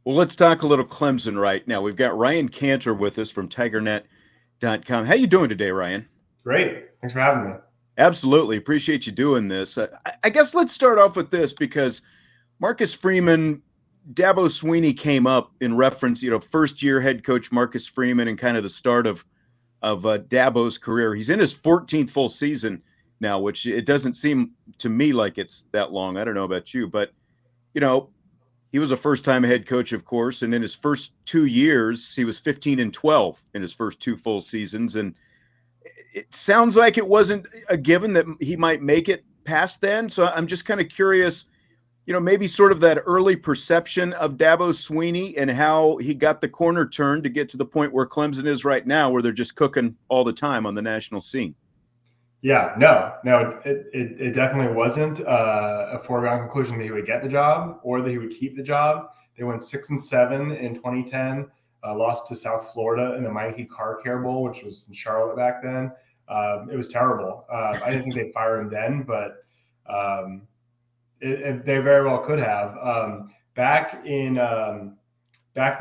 Well, let's talk a little Clemson right now. We've got Ryan Kantor with us from TigerNet.com. How you doing today, Ryan? Great. Thanks for having me. Absolutely. Appreciate you doing this. I guess let's start off with this because Marcus Freeman, Dabo Sweeney came up in reference, first year head coach Marcus Freeman and kind of the start of Dabo's career. He's in his 14th full season now, which it doesn't seem to me like it's that long. I don't know about you, but you know, he was a first-time head coach, of course, and in his first 2 years, he was 15-12 in his first two full seasons, and it sounds like it wasn't a given that he might make it past then. So I'm just kind of curious, maybe sort of that early perception of Dabo Sweeney and how he got the corner turned to get to the point where Clemson is right now, where they're just cooking all the time on the national scene. Yeah, no, it definitely wasn't a foregone conclusion that he would get the job or that he would keep the job. They went 6-7 in 2010, lost to South Florida in the Meineke Car Care Bowl, which was in Charlotte back then. It was terrible. I didn't think they'd fire him then, but um, they very well could have. Back the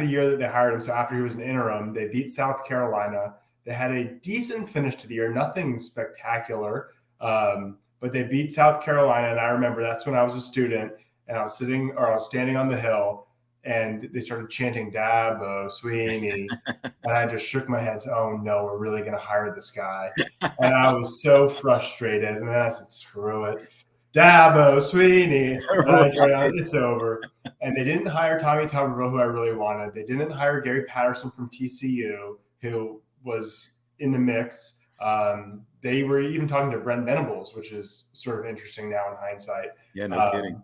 year that they hired him, so after he was an interim, they beat South Carolina. They had a decent finish to the year, nothing spectacular, but they beat South Carolina. And I remember that's when I was a student and I was standing on the hill, and they started chanting Dabo Sweeney, and I just shook my head. Said, "Oh no, we're really going to hire this guy," and I was so frustrated. And then I said, "Screw it, Dabo Sweeney," and I tried out. It's over. And they didn't hire Tommy Tuberville, who I really wanted. They didn't hire Gary Patterson from TCU, who was in the mix. They were even talking to Brent Venables, which is sort of interesting now in hindsight. Yeah, no kidding.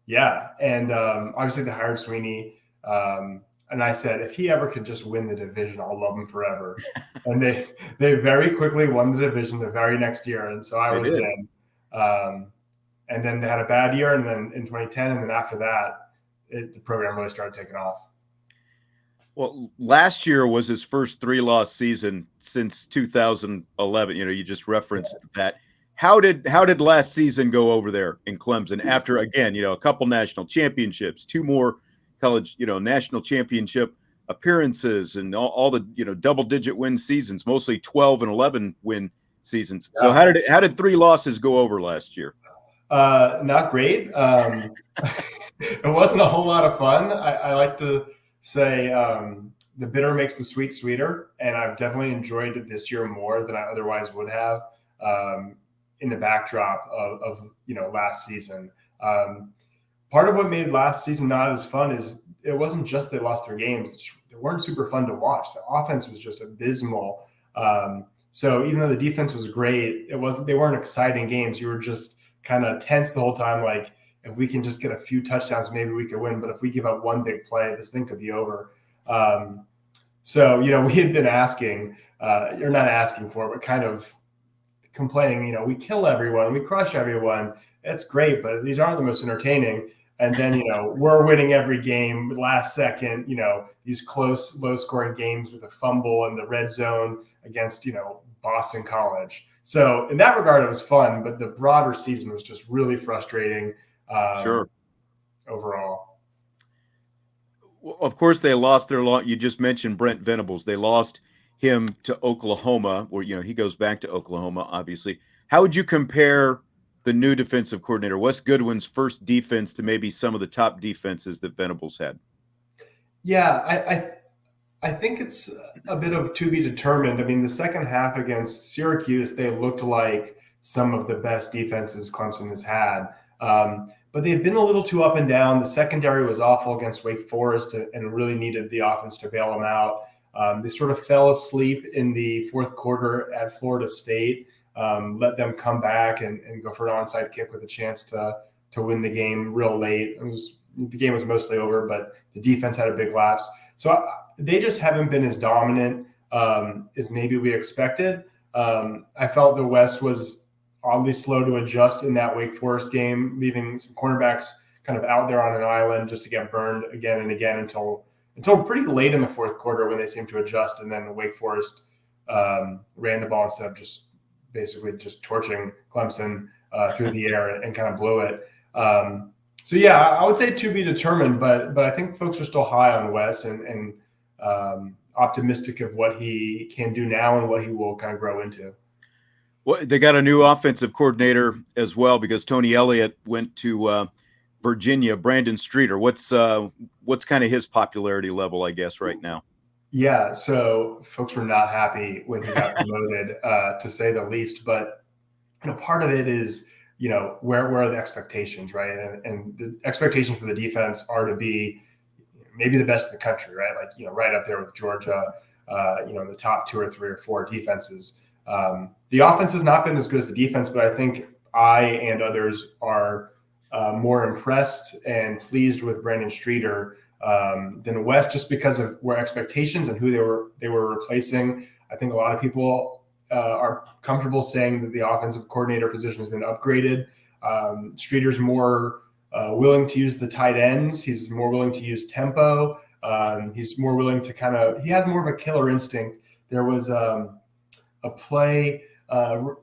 Yeah, and obviously they hired Sweeney, and I said if he ever could just win the division, I'll love him forever. And they very quickly won the division the very next year, and so I They was did. in. And then they had a bad year, and then in 2010, and then after that, the program really started taking off. Well, last year was his first three-loss season since 2011. You just referenced that. How did last season go over there in Clemson after again, a couple national championships, two more college, national championship appearances, and all the double-digit win seasons, mostly 12 and 11 win seasons. So Yeah. how did three losses go over last year? Not great. It wasn't a whole lot of fun. I like to say the bitter makes the sweet sweeter, and I've definitely enjoyed it this year more than I otherwise would have in the backdrop of last season. Part of what made last season not as fun is it wasn't just they lost their games; they weren't super fun to watch. The offense was just abysmal. So even though the defense was great, they weren't exciting games. You were just kind of tense the whole time. Like if we can just get a few touchdowns, maybe we could win. But if we give up one big play, this thing could be over. So we had been asking, or not asking for, but kind of complaining. We kill everyone, we crush everyone. That's great, but these aren't the most entertaining. And then we're winning every game last second. These close, low-scoring games with a fumble in the red zone against Boston College. So in that regard, it was fun, but the broader season was just really frustrating Sure. overall. Well, of course, they lost their long. You just mentioned Brent Venables. They lost him to Oklahoma, where he goes back to Oklahoma. Obviously, how would you compare the new defensive coordinator Wes Goodwin's first defense to maybe some of the top defenses that Venables had? Yeah, I think it's a bit of to be determined. I mean, the second half against Syracuse, they looked like some of the best defenses Clemson has had. But they've been a little too up and down. The secondary was awful against Wake Forest and really needed the offense to bail them out. They sort of fell asleep in the fourth quarter at Florida State, let them come back and go for an onside kick with a chance to win the game real late. The game was mostly over, but the defense had a big lapse. So they just haven't been as dominant as maybe we expected. I felt the West was oddly slow to adjust in that Wake Forest game, leaving some cornerbacks kind of out there on an island just to get burned again and again until pretty late in the fourth quarter when they seemed to adjust. And then Wake Forest ran the ball instead of just basically just torching Clemson through the air and kind of blew it. So yeah, I would say to be determined, but I think folks are still high on Wes and optimistic of what he can do now and what he will kind of grow into. Well, they got a new offensive coordinator as well because Tony Elliott went to Virginia. Brandon Streeter, what's kind of his popularity level, I guess, right now? Yeah, so folks were not happy when he got promoted, to say the least. But part of it is where are the expectations, right? And the expectations for the defense are to be maybe the best in the country, right? Like right up there with Georgia, in the top 2 or 3 or 4 defenses. The offense has not been as good as the defense, but I think I and others are more impressed and pleased with Brandon Streeter than West, just because of where expectations and who they were replacing. I think a lot of people are comfortable saying that the offensive coordinator position has been upgraded. Streeter's more willing to use the tight ends. He's more willing to use tempo. He's more willing to he has more of a killer instinct. There was a play, I want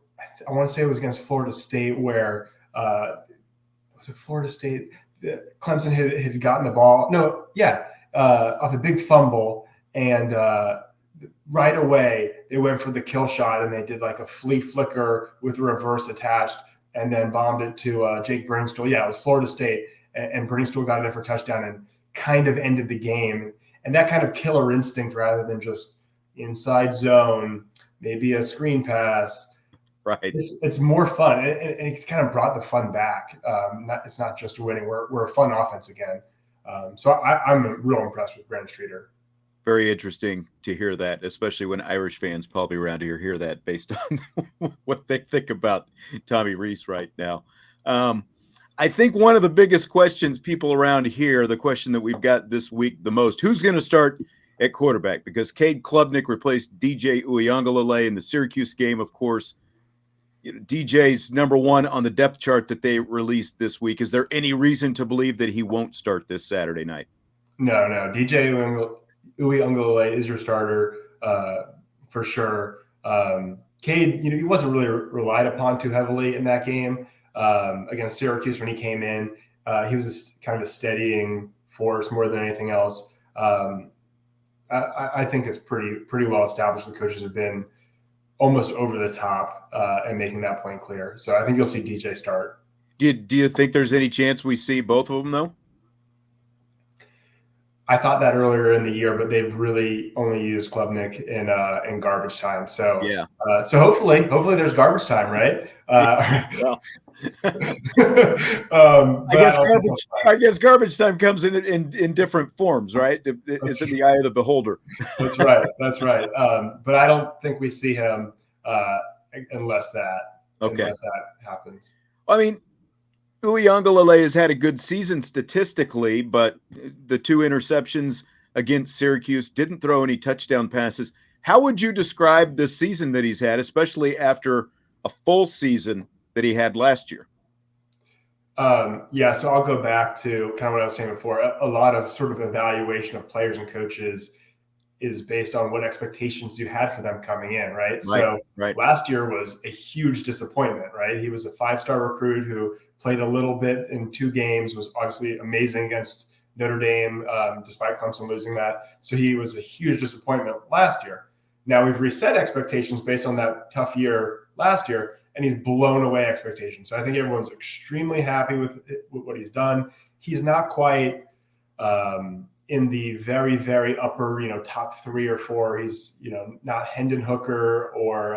to say it was against Florida State, where was it Florida State? Clemson had gotten the ball. No, yeah, off a big fumble, and right away they went for the kill shot, and they did like a flea flicker with reverse attached, and then bombed it to Jake Briningstool. Yeah, it was Florida State, and Briningstool got it in for a touchdown and kind of ended the game. And that kind of killer instinct, rather than just inside zone, maybe a screen pass. Right. It's more fun, and it's kind of brought the fun back. It's not just winning. We're a fun offense again. So I'm real impressed with Brandon Streeter. Very interesting to hear that, especially when Irish fans probably around here hear that based on what they think about Tommy Rees right now. I think one of the biggest questions people around here, the question that we've got this week the most, who's going to start at quarterback? Because Cade Klubnik replaced DJ Uiagalelei in the Syracuse game, of course. DJ's number one on the depth chart that they released this week. Is there any reason to believe that he won't start this Saturday night? No. DJ Uiagalelei is your starter for sure. Cade, he wasn't really relied upon too heavily in that game against Syracuse when he came in. He was kind of a steadying force more than anything else. I think it's pretty well established. The coaches have been almost over the top and making that point clear. So I think you'll see DJ start. Do you think there's any chance we see both of them, though? I thought that earlier in the year, but they've really only used Klubnik in garbage time. So yeah. So hopefully there's garbage time, right? Well, I guess garbage time comes in different forms, right? It's in the eye of the beholder. That's right. But I don't think we see him unless that happens. I mean, Uiagalelei has had a good season statistically, but the 2 interceptions against Syracuse, didn't throw any touchdown passes. How would you describe the season that he's had, especially after a full season that he had last year? Yeah, so I'll go back to kind of what I was saying before. A lot of sort of evaluation of players and coaches is based on what expectations you had for them coming in, right? So last year was a huge disappointment, right? He was a 5-star recruit who played a little bit in 2 games, was obviously amazing against Notre Dame, despite Clemson losing that. So he was a huge disappointment last year. Now we've reset expectations based on that tough year last year, and he's blown away expectations. So I think everyone's extremely happy with what he's done. He's not quite in the very, very upper, top 3 or 4. He's, not Hendon Hooker or,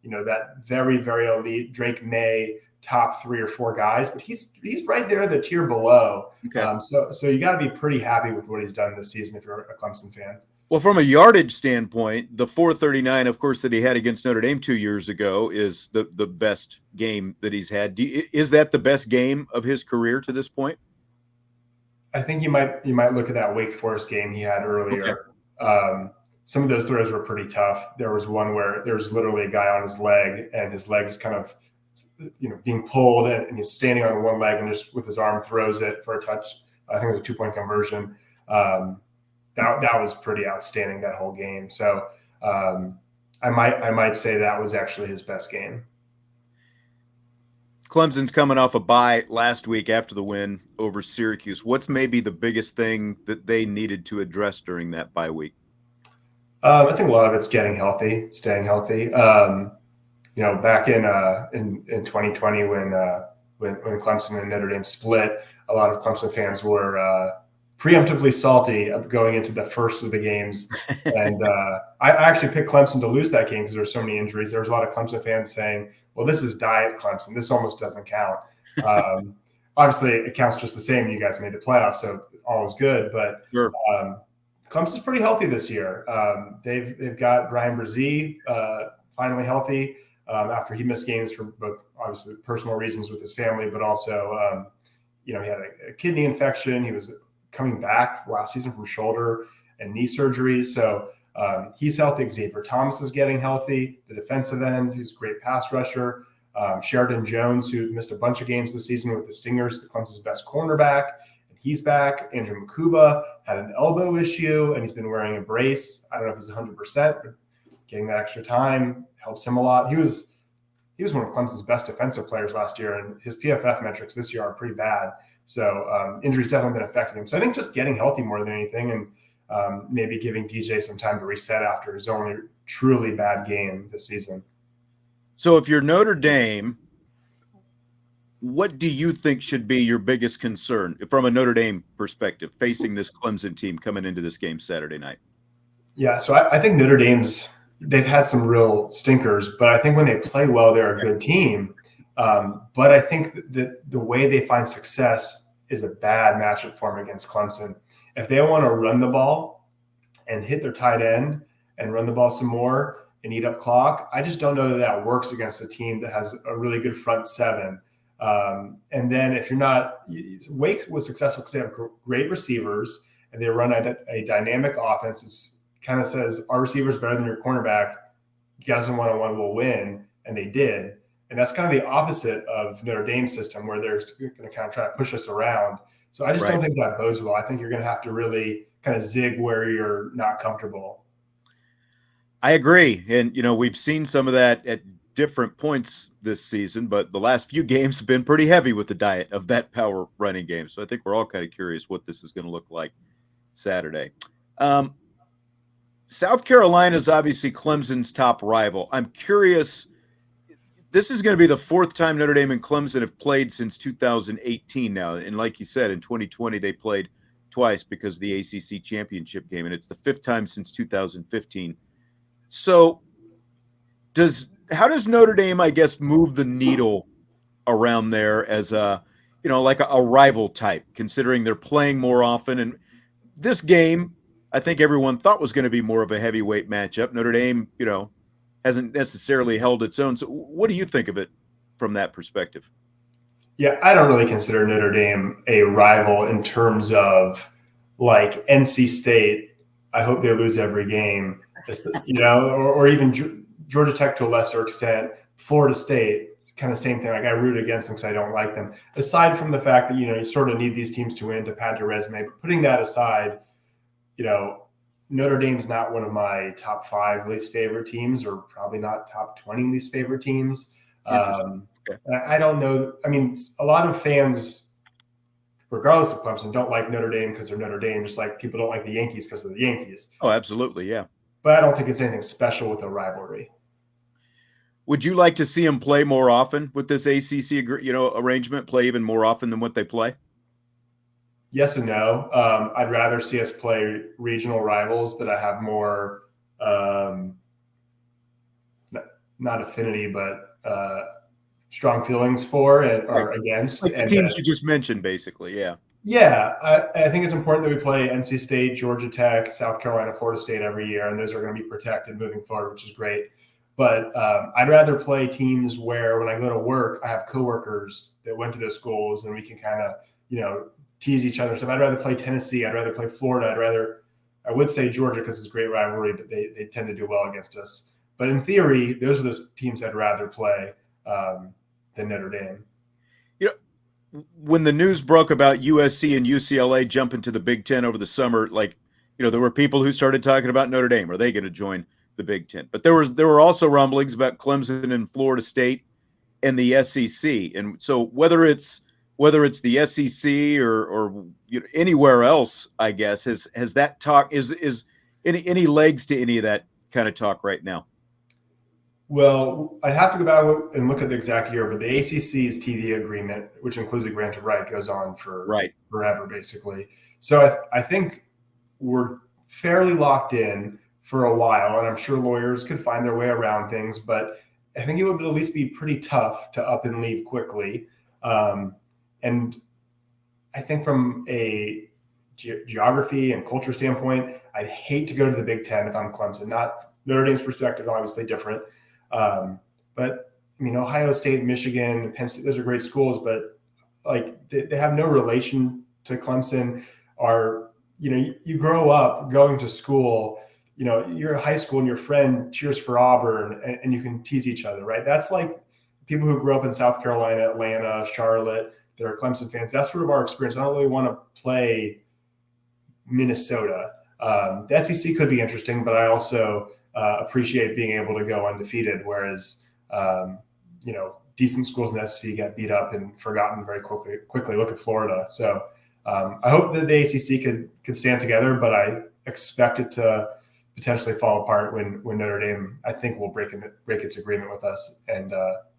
that very, very elite Drake May top 3 or 4 guys, but he's right there, the tier below. Okay. So you got to be pretty happy with what he's done this season if you're a Clemson fan. Well, from a yardage standpoint, the 439, of course, that he had against Notre Dame 2 years ago is the best game that he's had. Is that the best game of his career to this point? I think you might look at that Wake Forest game he had earlier. Okay. Some of those throws were pretty tough. There was one where there was literally a guy on his leg, and his leg's kind of, being pulled, and he's standing on one leg and just with his arm throws it for a touch. I think it was a 2-point conversion. That was pretty outstanding, that whole game. So I might say that was actually his best game. Clemson's coming off a bye last week after the win over Syracuse. What's maybe the biggest thing that they needed to address during that bye week? I think a lot of it's getting healthy, staying healthy. Back in 2020 when Clemson and Notre Dame split, a lot of Clemson fans were preemptively salty going into the first of the games. And I actually picked Clemson to lose that game because there were so many injuries. There was a lot of Clemson fans saying, well, this is diet Clemson. This almost doesn't count. Obviously, it counts just the same. You guys made the playoffs, so all is good. But Sure. Clemson's pretty healthy this year. They've got Brian Brzee finally healthy after he missed games for both obviously personal reasons with his family, but also he had a kidney infection. He was coming back last season from shoulder and knee surgery, so he's healthy. Xavier Thomas is getting healthy. The defensive end, who's a great pass rusher. Sheridan Jones, who missed a bunch of games this season with the Stingers, Clemson's best cornerback. He's back. Andrew Makuba had an elbow issue, and he's been wearing a brace. I don't know if he's 100%, but getting that extra time helps him a lot. He was one of Clemson's best defensive players last year, and his PFF metrics this year are pretty bad. So injuries definitely been affecting him. So I think just getting healthy more than anything, and maybe giving DJ some time to reset after his only truly bad game this season. So if you're Notre Dame, what do you think should be your biggest concern from a Notre Dame perspective facing this Clemson team coming into this game Saturday night? Yeah, so I think Notre Dame's – they've had some real stinkers, but I think when they play well, they're a good team. But I think that the way they find success is a bad matchup for them against Clemson. If they want to run the ball and hit their tight end and run the ball some more and eat up clock, I just don't know that works against a team that has a really good front seven. And then if you're not, Wake was successful because they have great receivers and they run a dynamic offense. It's kind of says our receiver's better than your cornerback. You guys in one-on-one will win, and they did. And that's kind of the opposite of Notre Dame's system, where they're going to kind of try to push us around. So I just don't think that bodes well. I think you're going to have to really kind of zig where you're not comfortable. I agree. And, we've seen some of that at different points this season, but the last few games have been pretty heavy with the diet of that power running game. So I think we're all kind of curious what this is going to look like Saturday. South Carolina is obviously Clemson's top rival. I'm curious, this is going to be the fourth time Notre Dame and Clemson have played since 2018 now. And like you said, in 2020, they played twice because of the ACC championship game, and it's the fifth time since 2015. So how does Notre Dame, I guess, move the needle around there as like a rival type, considering they're playing more often? And this game, I think everyone thought was going to be more of a heavyweight matchup. Notre Dame, hasn't necessarily held its own. So what do you think of it from that perspective? Yeah, I don't really consider Notre Dame a rival in terms of like NC State. I hope they lose every game, or even Georgia Tech to a lesser extent, Florida State, kind of same thing. Like I root against them because I don't like them. Aside from the fact that, you sort of need these teams to win to pad your resume, but putting that aside, Notre Dame's not one of my top 5 least favorite teams, or probably not top 20 least favorite teams. Okay. I don't know. I mean, a lot of fans, regardless of Clemson, don't like Notre Dame because they're Notre Dame, just like people don't like the Yankees because they're the Yankees. Oh, absolutely, yeah. But I don't think it's anything special with a rivalry. Would you like to see them play more often with this ACC, arrangement? Play even more often than what they play? Yes and no. I'd rather see us play regional rivals that I have more, not affinity, but strong feelings for or against. Like the teams you just mentioned, basically, yeah. Yeah, I think it's important that we play NC State, Georgia Tech, South Carolina, Florida State every year, and those are going to be protected moving forward, which is great. But I'd rather play teams where when I go to work, I have coworkers that went to those schools, and we can kind of, tease each other. So I'd rather play Tennessee. I'd rather play Florida. I would say Georgia because it's a great rivalry, but they tend to do well against us. But in theory, those are the teams I'd rather play than Notre Dame. When the news broke about USC and UCLA jumping to the Big Ten over the summer, there were people who started talking about Notre Dame. Are they going to join the Big Ten? But there were also rumblings about Clemson and Florida State and the SEC. And so whether it's the SEC or anywhere else, I guess has that talk is any legs to any of that kind of talk right now? Well, I'd have to go back and look at the exact year, but the ACC's TV agreement, which includes a grant of right, goes on for Right. forever, basically. So I think we're fairly locked in for a while, and I'm sure lawyers could find their way around things, but I think it would at least be pretty tough to up and leave quickly. And I think from a geography and culture standpoint, I'd hate to go to the Big Ten if I'm Clemson. Not Notre Dame's perspective, obviously different. But I mean, Ohio State, Michigan, Penn State, those are great schools, but like they have no relation to Clemson. You grow up going to school, you're in high school and your friend cheers for Auburn and you can tease each other, right? That's like people who grew up in South Carolina, Atlanta, Charlotte, that are Clemson fans. That's sort of our experience. I don't really want to play Minnesota. The SEC could be interesting, but I also appreciate being able to go undefeated, whereas decent schools in the SEC get beat up and forgotten very quickly. Look at Florida. So I hope that the ACC could stand together, but I expect it to potentially fall apart when Notre Dame, I think, will break its agreement with us and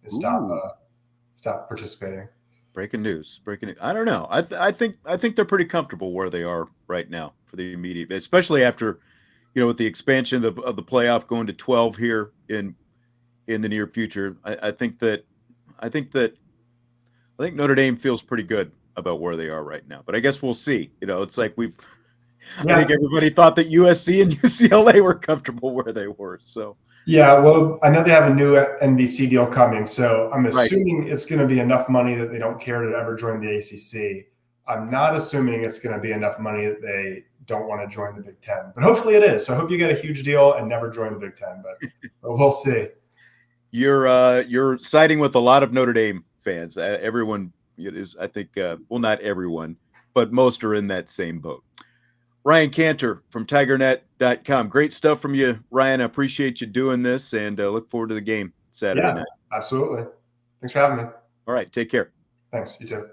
stop participating. Breaking news. I don't know. I think they're pretty comfortable where they are right now for the immediate, especially after, with the expansion of the playoff going to 12 here in the near future. I think Notre Dame feels pretty good about where they are right now. But I guess we'll see. It's like I think everybody thought that USC and UCLA were comfortable where they were. So. Yeah, well, I know they have a new NBC deal coming, so I'm assuming it's going to be enough money that they don't care to ever join the ACC. I'm not assuming it's going to be enough money that they don't want to join the Big Ten, but hopefully it is. So I hope you get a huge deal and never join the Big Ten, but we'll see. You're siding with a lot of Notre Dame fans. Everyone is, I think, not everyone, but most are in that same boat. Ryan Kantor from TigerNet.com. Great stuff from you, Ryan. I appreciate you doing this and look forward to the game Saturday night. Absolutely. Thanks for having me. All right. Take care. Thanks. You too.